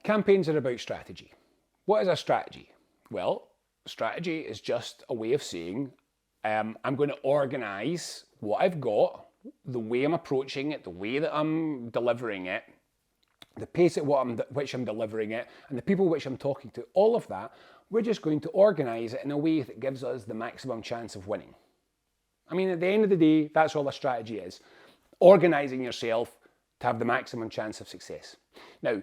Campaigns are about strategy. What is a strategy? Well, strategy is just a way of saying, I'm going to organise what I've got, the way I'm approaching it, the way that I'm delivering it, the pace at which I'm delivering it, and the people which I'm talking to, all of that, we're just going to organise it in a way that gives us the maximum chance of winning. I mean, at the end of the day, that's all a strategy is. Organising yourself to have the maximum chance of success. Now,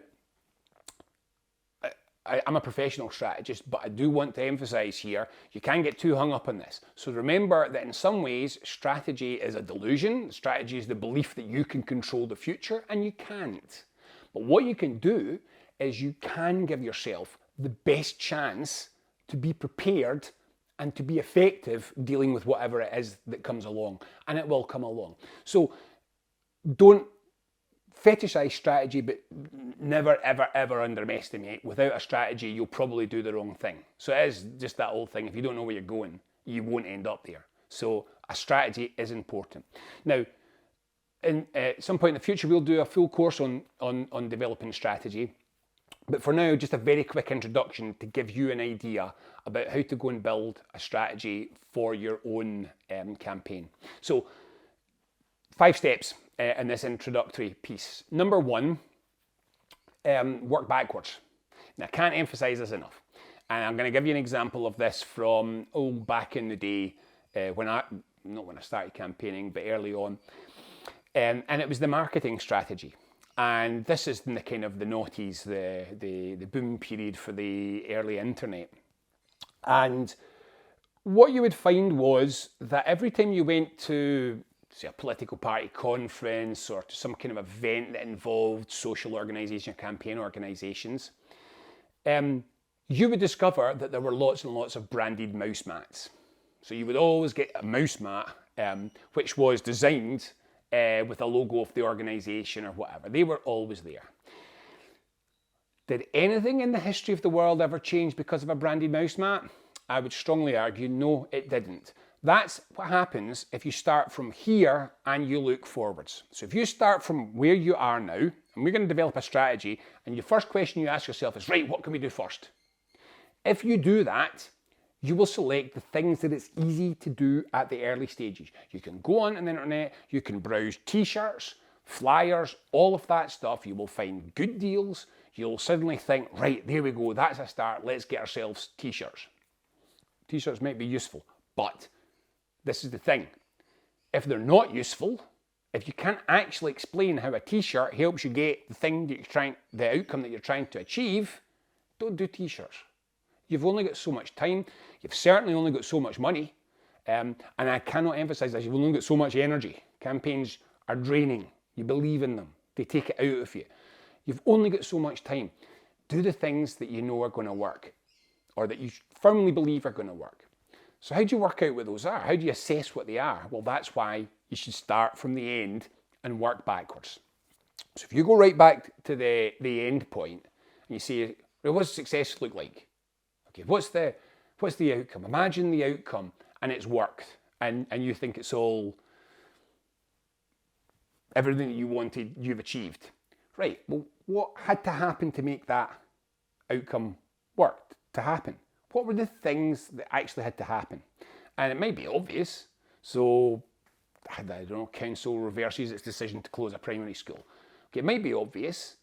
I'm a professional strategist, but I do want to emphasise here, you can't get too hung up on this. So remember that in some ways, strategy is a delusion. Strategy is the belief that you can control the future, and you can't. But what you can do is you can give yourself the best chance to be prepared and to be effective dealing with whatever it is that comes along, and it will come along. So don't fetishize strategy, but never, ever, ever underestimate. Without a strategy, you'll probably do the wrong thing. So it is just that old thing. If you don't know where you're going, you won't end up there. So a strategy is important. Now, at some point in the future, we'll do a full course on developing strategy. But for now, just a very quick introduction to give you an idea about how to go and build a strategy for your own campaign. So 5 steps in this introductory piece. Number 1, work backwards. Now, I can't emphasize this enough. And I'm going to give you an example of this from back in the day not when I started campaigning, but early on. And it was the marketing strategy. And this is in the kind of the noughties, the boom period for the early internet. And what you would find was that every time you went to, say, a political party conference or to some kind of event that involved social organisation or campaign organisations, you would discover that there were lots and lots of branded mouse mats. So you would always get a mouse mat which was designed with a logo of the organisation or whatever. They were always there. Did anything in the history of the world ever change because of a branded mouse mat? I would strongly argue no, it didn't. That's what happens if you start from here and you look forwards. So if you start from where you are now, and we're going to develop a strategy, and your first question you ask yourself is, right, what can we do first? If you do that, you will select the things that it's easy to do at the early stages. You can go on the internet, you can browse t-shirts, flyers, all of that stuff. You will find good deals. You'll suddenly think, right, there we go, that's a start, let's get ourselves t-shirts. T-shirts might be useful, but this is the thing. If they're not useful, if you can't actually explain how a t-shirt helps you get the outcome that you're trying to achieve, don't do t-shirts. You've only got so much time. You've certainly only got so much money. And I cannot emphasize this, you've only got so much energy. Campaigns are draining. You believe in them. They take it out of you. You've only got so much time. Do the things that you know are going to work, or that you firmly believe are going to work. So how do you work out what those are? How do you assess what they are? Well, that's why you should start from the end and work backwards. So if you go right back to the end point and you say, well, what does success look like? Okay, what's the outcome? Imagine the outcome and it's worked and you think it's all, everything that you wanted, you've achieved. Right, well, what had to happen to make that outcome work to happen? What were the things that actually had to happen? And it might be obvious. So, I don't know, council reverses its decision to close a primary school. Okay, it might be obvious,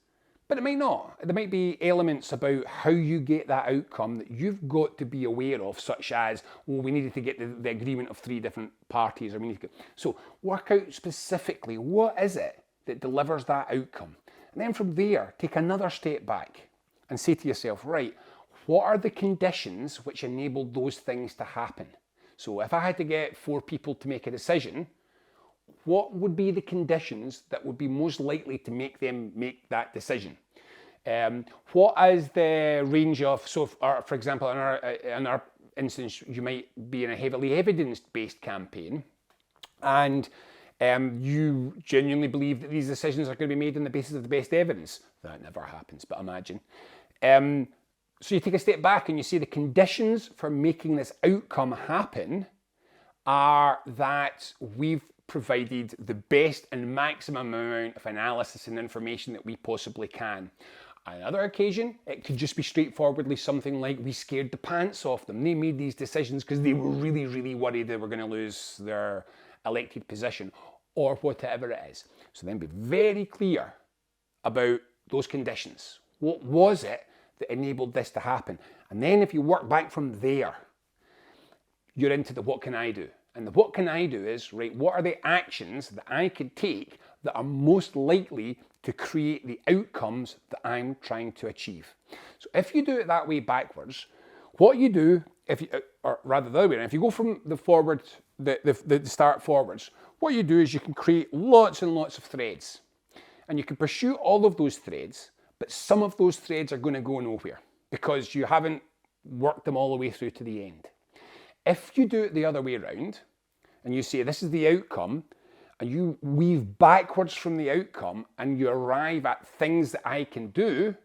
but it might not. There might be elements about how you get that outcome that you've got to be aware of, such as, well, we needed to get the agreement of 3 different parties. So work out specifically, what is it that delivers that outcome? And then from there, take another step back and say to yourself, right, what are the conditions which enabled those things to happen? So if I had to get 4 people to make a decision, what would be the conditions that would be most likely to make them make that decision? What is the range of, so for example, in our instance, you might be in a heavily evidence-based campaign, and you genuinely believe that these decisions are going to be made on the basis of the best evidence. That never happens, but imagine. So you take a step back and you see the conditions for making this outcome happen are that we've provided the best and maximum amount of analysis and information that we possibly can. On another occasion, it could just be straightforwardly something like we scared the pants off them. They made these decisions because they were really, really worried they were going to lose their elected position, or whatever it is. So then be very clear about those conditions. What was it that enabled this to happen? And then if you work back from there, you're into the what can I do? And the what can I do is, right, what are the actions that I could take that are most likely to create the outcomes that I'm trying to achieve? So if you do it that way backwards, what you do, or rather the other way around, if you go from the forward, the start forwards, what you do is you can create lots and lots of threads. And you can pursue all of those threads, but some of those threads are going to go nowhere because you haven't worked them all the way through to the end. If you do it the other way around, and you say this is the outcome, and you weave backwards from the outcome, and you arrive at things that I can do,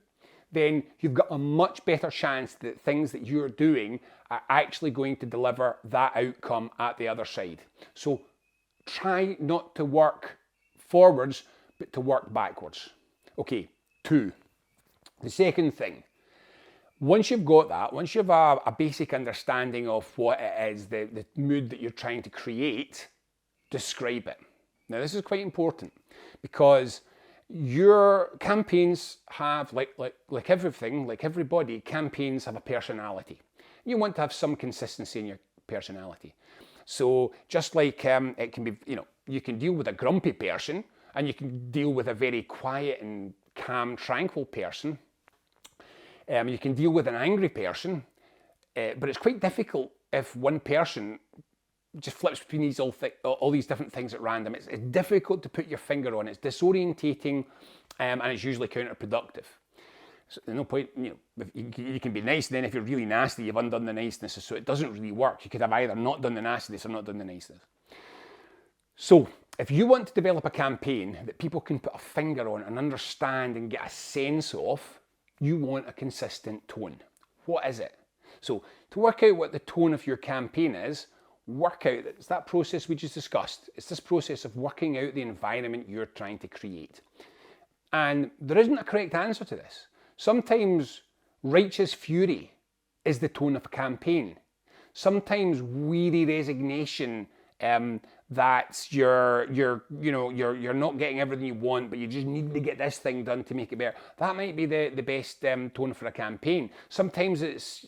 then you've got a much better chance that things that you're doing are actually going to deliver that outcome at the other side. So try not to work forwards, but to work backwards. Okay, 2. The second thing, once you've got that, once you have a basic understanding of what it is, the mood that you're trying to create, describe it. Now this is quite important because your campaigns have, like everything, like everybody, campaigns have a personality. You want to have some consistency in your personality. So just like it can be, you can deal with a grumpy person and you can deal with a very quiet and calm, tranquil person. You can deal with an angry person, but it's quite difficult if one person just flips between all these different things at random. It's difficult to put your finger on. It's disorientating, and it's usually counterproductive. So there's no point, you can be nice, then if you're really nasty, you've undone the niceness, so it doesn't really work. You could have either not done the nastiness or not done the niceness. So if you want to develop a campaign that people can put a finger on and understand and get a sense of, you want a consistent tone. What is it? So to work out what the tone of your campaign is, work out, it's that process we just discussed. It's this process of working out the environment you're trying to create. And there isn't a correct answer to this. Sometimes righteous fury is the tone of a campaign. Sometimes weary resignation, that you're not getting everything you want, but you just need to get this thing done to make it better. That might be the best tone for a campaign. Sometimes it's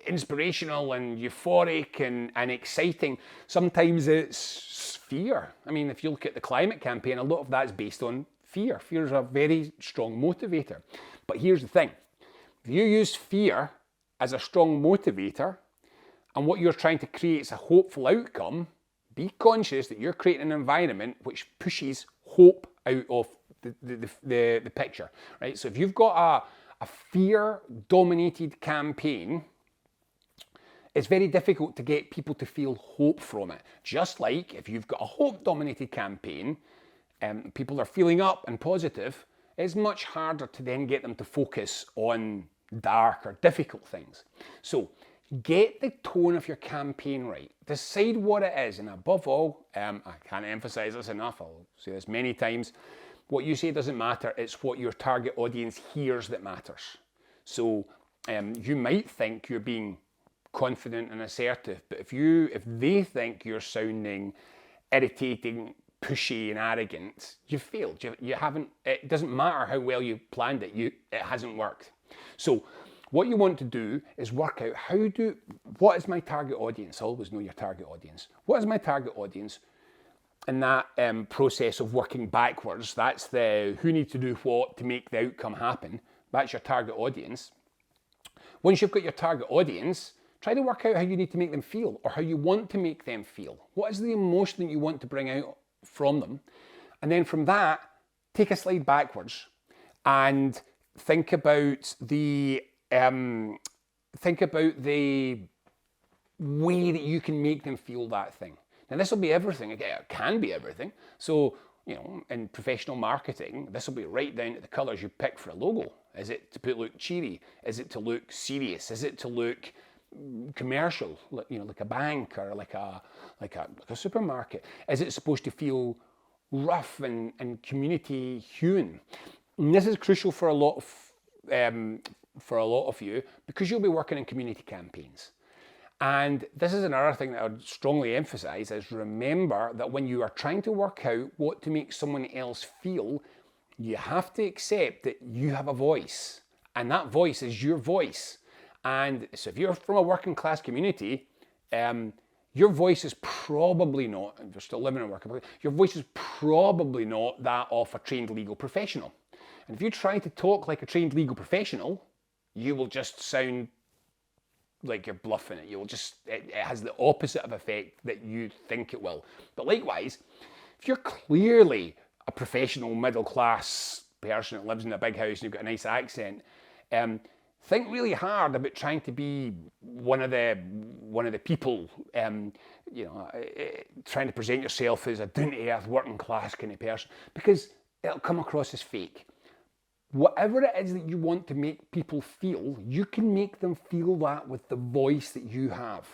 inspirational and euphoric and exciting. Sometimes it's fear. I mean, if you look at the climate campaign, a lot of that's based on fear. Fear is a very strong motivator. But here's the thing. If you use fear as a strong motivator, and what you're trying to create is a hopeful outcome, be conscious that you're creating an environment which pushes hope out of the picture, right? So if you've got a fear-dominated campaign, it's very difficult to get people to feel hope from it. Just like if you've got a hope-dominated campaign, people are feeling up and positive, it's much harder to then get them to focus on dark or difficult things. So get the tone of your campaign right. Decide what it is, and above all, I can't emphasize this enough, I'll say this many times, what you say doesn't matter, it's what your target audience hears that matters. So you might think you're being confident and assertive, but if they think you're sounding irritating, pushy and arrogant, you've failed. You haven't, it doesn't matter how well you planned it, it hasn't worked. So what you want to do is work out what is my target audience? Always know your target audience. What is my target audience? In that process of working backwards, that's the who needs to do what to make the outcome happen. That's your target audience. Once you've got your target audience, try to work out how you need to make them feel or how you want to make them feel. What is the emotion that you want to bring out from them? And then from that, take a slide backwards and think about the way that you can make them feel that thing. Now this will be everything, again, it can be everything. So, in professional marketing, this will be right down to the colours you pick for a logo. Is it to look cheery? Is it to look serious? Is it to look commercial, like a bank or like a supermarket? Is it supposed to feel rough and community hewn? And this is crucial for a lot of you, because you'll be working in community campaigns. And this is another thing that I would strongly emphasize, is remember that when you are trying to work out what to make someone else feel, you have to accept that you have a voice, and that voice is your voice. And so if you're from a working class community, your voice is probably not, if you're still living in a working class, your voice is probably not that of a trained legal professional. And if you try to talk like a trained legal professional, you will just sound like you're bluffing it. It has the opposite of effect that you think it will. But likewise, if you're clearly a professional middle class person that lives in a big house and you've got a nice accent, think really hard about trying to be one of the people, trying to present yourself as a down-to-earth, working class kind of person, because it'll come across as fake. Whatever it is that you want to make people feel, you can make them feel that with the voice that you have.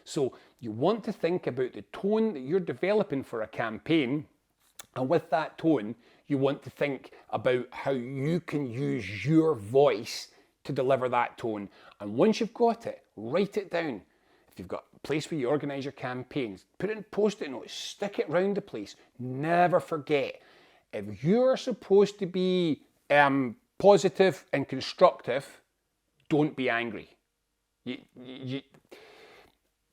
So you want to think about the tone that you're developing for a campaign, and with that tone, you want to think about how you can use your voice to deliver that tone. And once you've got it, write it down. If you've got a place where you organise your campaigns, put it in post-it notes, stick it round the place. Never forget, if you're supposed to be positive and constructive, don't be angry.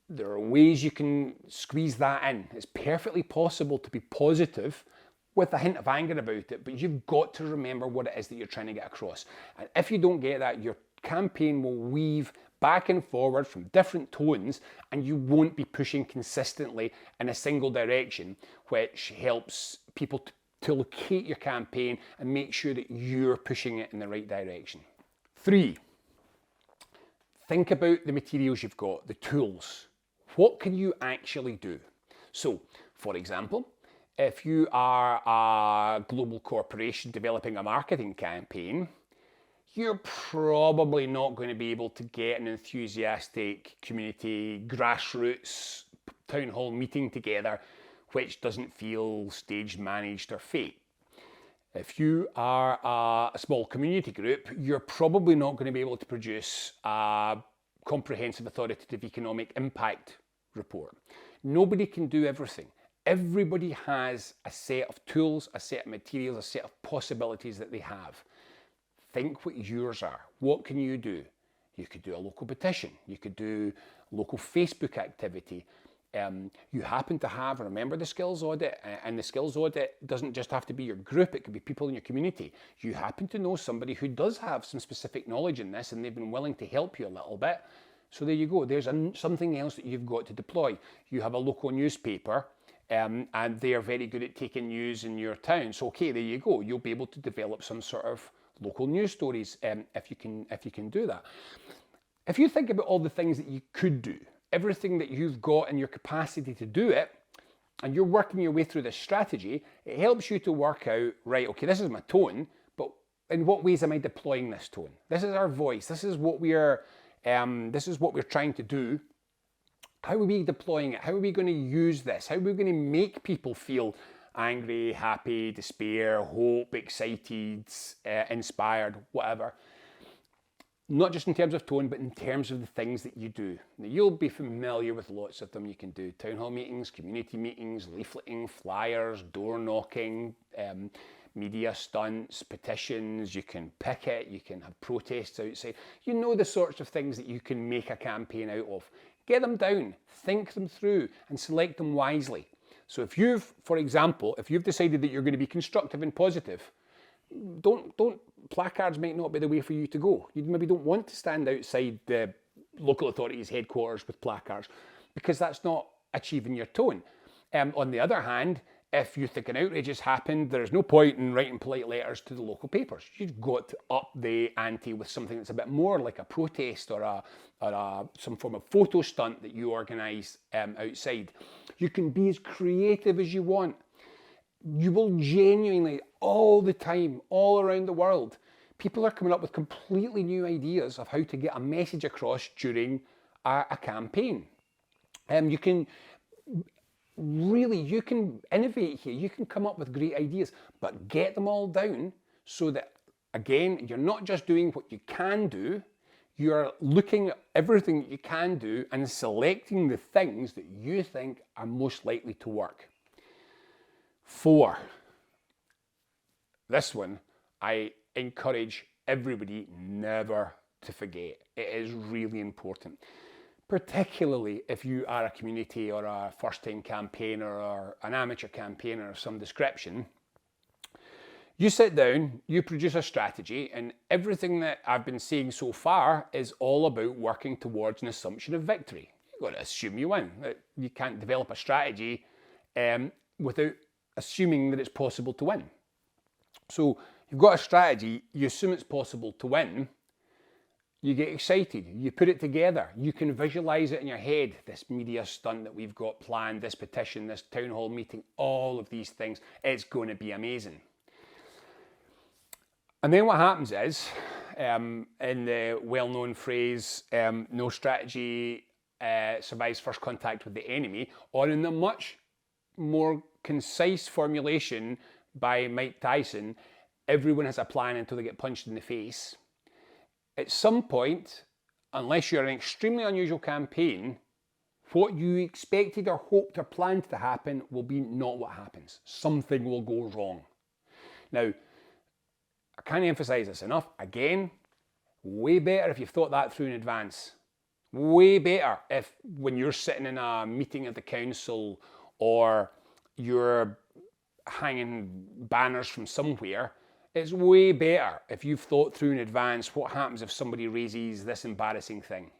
There are ways you can squeeze that in. It's perfectly possible to be positive with a hint of anger about it, but you've got to remember what it is that you're trying to get across. And if you don't get that, your campaign will weave back and forward from different tones, and you won't be pushing consistently in a single direction, which helps people to locate your campaign and make sure that you're pushing it in the right direction. 3, think about the materials you've got, the tools. What can you actually do? So, for example, if you are a global corporation developing a marketing campaign, you're probably not going to be able to get an enthusiastic community grassroots town hall meeting together which doesn't feel staged, managed or fake. If you are a small community group, you're probably not going to be able to produce a comprehensive authoritative economic impact report. Nobody can do everything. Everybody has a set of tools, a set of materials, a set of possibilities that they have. Think what yours are. What can you do? You could do a local petition. You could do local Facebook activity. You happen to have, remember the skills audit, and the skills audit doesn't just have to be your group, it could be people in your community. You happen to know somebody who does have some specific knowledge in this and they've been willing to help you a little bit. So there you go, there's something else that you've got to deploy. You have a local newspaper and they are very good at taking news in your town. So okay, there you go, you'll be able to develop some sort of local news stories if you can do that. If you think about all the things that you could do, everything that you've got in your capacity to do it, and you're working your way through this strategy, it helps you to work out, right, okay, this is my tone, but in what ways am I deploying this tone? This is our voice. This is what we're trying to do. How are we deploying it? How are we going to use this? How are we going to make people feel angry, happy, despair, hope, excited, inspired, whatever? Not just in terms of tone, but in terms of the things that you do. Now, you'll be familiar with lots of them. You can do town hall meetings, community meetings, leafleting, flyers, door knocking, media stunts, petitions. You can picket, you can have protests outside. You know the sorts of things that you can make a campaign out of. Get them down, think them through, and select them wisely. So for example, if you've decided that you're going to be constructive and positive, placards might not be the way for you to go. You maybe don't want to stand outside the local authorities' headquarters with placards because that's not achieving your tone. On the other hand, if you think an outrage has happened, there's no point in writing polite letters to the local papers. You've got to up the ante with something that's a bit more like a protest or some form of photo stunt that you organise outside. You can be as creative as you want. You will genuinely, all the time, all around the world, people are coming up with completely new ideas of how to get a message across during a campaign. You can innovate here. You can come up with great ideas, but get them all down so that, again, you're not just doing what you can do, you're looking at everything that you can do and selecting the things that you think are most likely to work. 4, this one I encourage everybody never to forget. It is really important, particularly if you are a community or a first-time campaigner or an amateur campaigner of some description. You sit down, you produce a strategy, and everything that I've been saying so far is all about working towards an assumption of victory. You've got to assume you win. You can't develop a strategy without assuming that it's possible to win. So you've got a strategy, you assume it's possible to win, you get excited, you put it together, you can visualize it in your head, this media stunt that we've got planned, this petition, this town hall meeting, all of these things, it's going to be amazing. And then what happens is, in the well-known phrase, no strategy survives first contact with the enemy, or in the much more concise formulation by Mike Tyson, everyone has a plan until they get punched in the face. At some point, unless you're an extremely unusual campaign, what you expected or hoped or planned to happen will be not what happens. Something will go wrong. Now, I can't emphasize this enough. Again, way better if you've thought that through in advance. Way better if when you're sitting in a meeting at the council or you're hanging banners from somewhere, it's way better if you've thought through in advance what happens if somebody raises this embarrassing thing,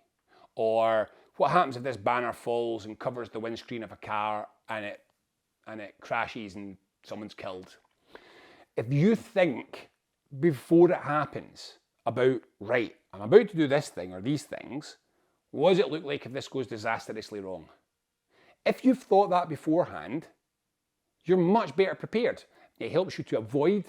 or what happens if this banner falls and covers the windscreen of a car and it crashes and someone's killed. If you think before it happens about, right, I'm about to do this thing or these things, what does it look like if this goes disastrously wrong? If you've thought that beforehand, you're much better prepared. It helps you to avoid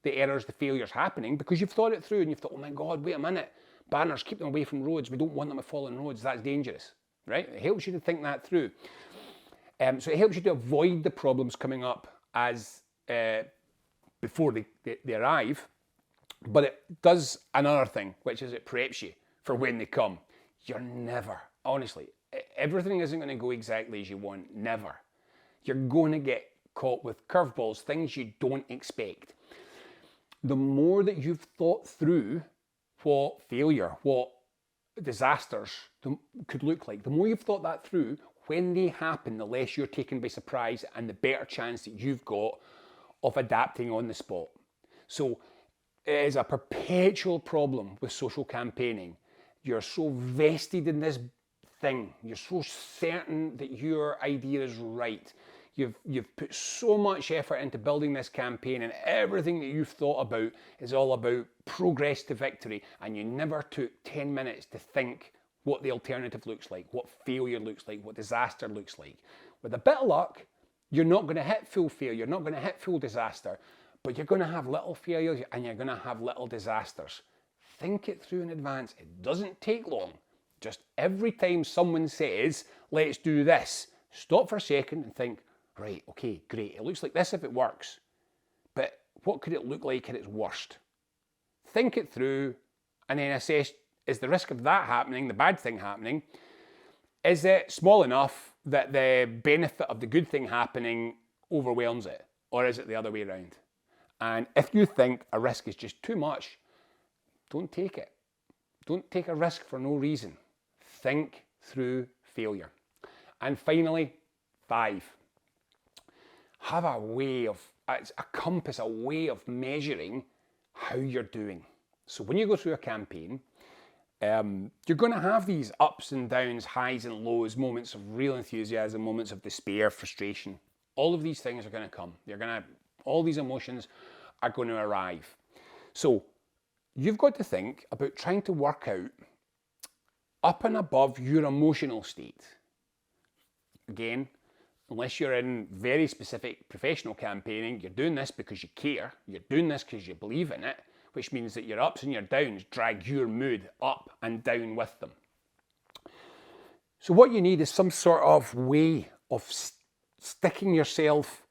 the errors, the failures happening because you've thought it through and you've thought, oh my God, wait a minute, banners, keep them away from roads. We don't want them to fall on roads. That's dangerous, right? It helps you to think that through. So it helps you to avoid the problems coming up as before they arrive. But it does another thing, which is it preps you for when they come. You're never, honestly, everything isn't going to go exactly as you want, never. You're going to get caught with curveballs, things you don't expect. The more that you've thought through what failure, what disasters could look like, the more you've thought that through, when they happen, the less you're taken by surprise and the better chance that you've got of adapting on the spot. So it is a perpetual problem with social campaigning. You're so vested in this thing. You're so certain that your idea is right. You've put so much effort into building this campaign, and everything that you've thought about is all about progress to victory, and you never took 10 minutes to think what the alternative looks like, what failure looks like, what disaster looks like. With a bit of luck, you're not going to hit full failure, you're not going to hit full disaster, but you're going to have little failures and you're going to have little disasters. Think it through in advance. It doesn't take long. Just every time someone says, let's do this, stop for a second and think, right, okay, great. It looks like this if it works, but what could it look like at its worst? Think it through and then assess, is the risk of that happening, the bad thing happening, is it small enough that the benefit of the good thing happening overwhelms it? Or is it the other way around? And if you think a risk is just too much, don't take it. Don't take a risk for no reason. Think through failure. And finally, 5. Have a way of, it's a compass, a way of measuring how you're doing. So when you go through a campaign, you're going to have these ups and downs, highs and lows, moments of real enthusiasm, moments of despair, frustration. All of these things are going to come. All these emotions are going to arrive. So you've got to think about trying to work out up and above your emotional state. Again, unless you're in very specific professional campaigning, you're doing this because you care. You're doing this because you believe in it, which means that your ups and your downs drag your mood up and down with them. So what you need is some sort of way of sticking yourself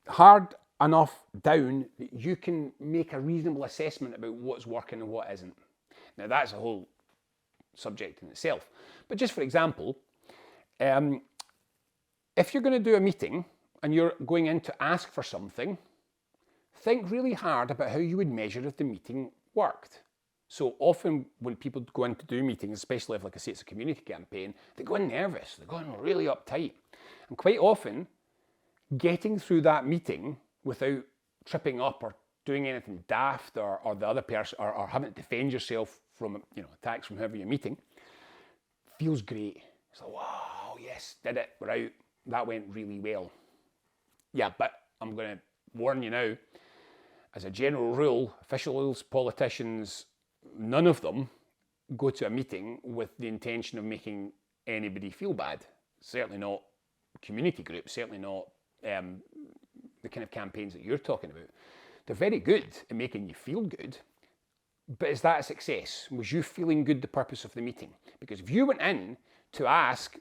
hard enough down that you can make a reasonable assessment about what's working and what isn't. Now that's a whole subject in itself. But just for example, if you're going to do a meeting and you're going in to ask for something, think really hard about how you would measure if the meeting worked. So often when people go in to do meetings, especially if, like I say, it's a community campaign, they go in nervous, they go in really uptight. And quite often, getting through that meeting without tripping up or doing anything daft or the other person or having to defend yourself from attacks from whoever you're meeting feels great. It's like, wow, yes, did it, we're out. That went really well. Yeah, but I'm going to warn you now, as a general rule, officials, politicians, none of them go to a meeting with the intention of making anybody feel bad. Certainly not community groups, certainly not the kind of campaigns that you're talking about. They're very good at making you feel good, but is that a success? Was you feeling good the purpose of the meeting? Because if you went in to ask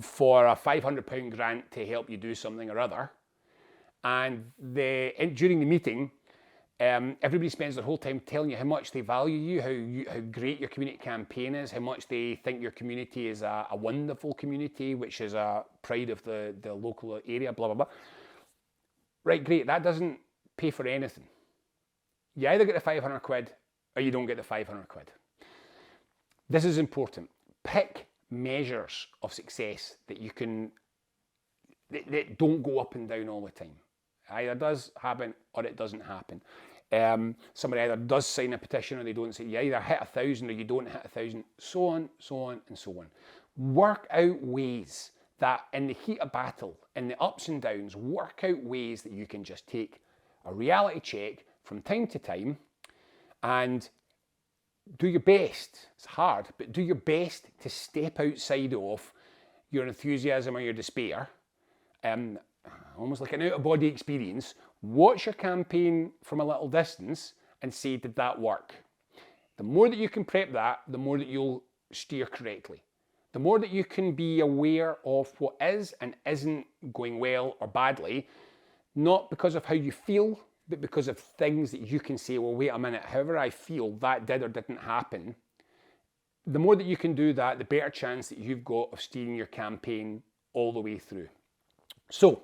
for a £500 grant to help you do something or other, and during the meeting, everybody spends their whole time telling you how much they value you, how great your community campaign is, how much they think your community is a wonderful community, which is a pride of the local area, blah, blah, blah. Right, great, that doesn't pay for anything. You either get the 500 quid or you don't get the 500 quid. This is important. Pick measures of success that you can, that don't go up and down all the time. Either does happen or it doesn't happen. Somebody either does sign a petition or they don't. Say you either hit 1,000 or you don't hit 1,000, so on, and so on. Work out ways that in the heat of battle, in the ups and downs, work out ways that you can just take a reality check from time to time and do your best. It's hard, but do your best to step outside of your enthusiasm or your despair. Almost like an out-of-body experience. Watch your campaign from a little distance and say, did that work? The more that you can prep that, the more that you'll steer correctly. The more that you can be aware of what is and isn't going well or badly, not because of how you feel, but because of things that you can say, well, wait a minute, however I feel, that did or didn't happen. The more that you can do that, the better chance that you've got of steering your campaign all the way through. So,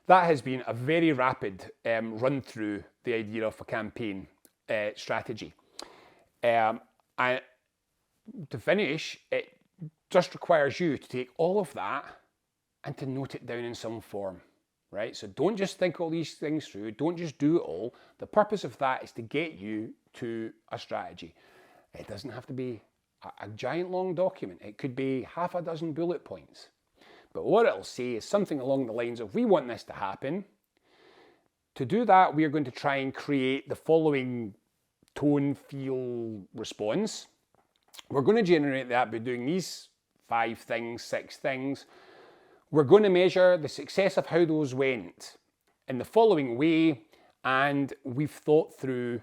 that has been a very rapid run through the idea of a campaign strategy. And to finish, it just requires you to take all of that and to note it down in some form, right? So don't just think all these things through, don't just do it all. The purpose of that is to get you to a strategy. It doesn't have to be a giant long document. It could be half a dozen bullet points. But what it'll say is something along the lines of, we want this to happen. To do that, we are going to try and create the following tone, feel, response. We're going to generate that by doing these 5 things, 6 things. We're going to measure the success of how those went in the following way, and we've thought through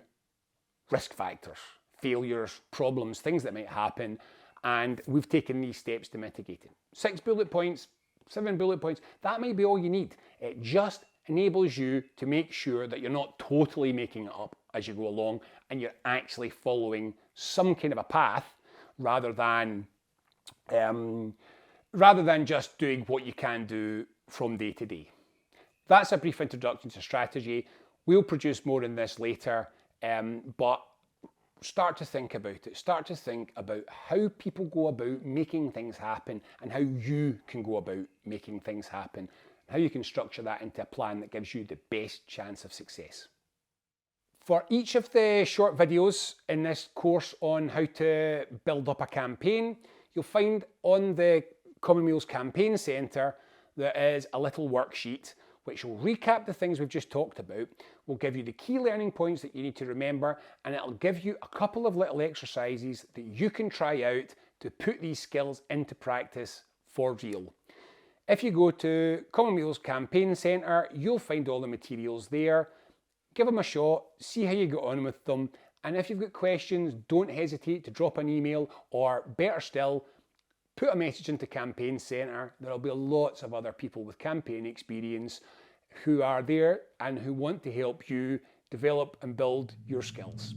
risk factors, failures, problems, things that might happen, and we've taken these steps to mitigate it. 6 bullet points, 7 bullet points, that might be all you need. It just enables you to make sure that you're not totally making it up as you go along and you're actually following some kind of a path rather than just doing what you can do from day to day. That's a brief introduction to strategy. We'll produce more in this later, but start to think about it. Start to think about how people go about making things happen and how you can go about making things happen, how you can structure that into a plan that gives you the best chance of success. For each of the short videos in this course on how to build up a campaign, you'll find on the Commonweal's Campaign Centre there is a little worksheet which will recap the things we've just talked about, will give you the key learning points that you need to remember, and it'll give you a couple of little exercises that you can try out to put these skills into practice for real. If you go to Commonweal's Campaign Centre, you'll find all the materials there. Give them a shot, see how you get on with them, and if you've got questions, don't hesitate to drop an email, or better still, put a message into Campaign Centre. There'll be lots of other people with campaign experience who are there and who want to help you develop and build your skills.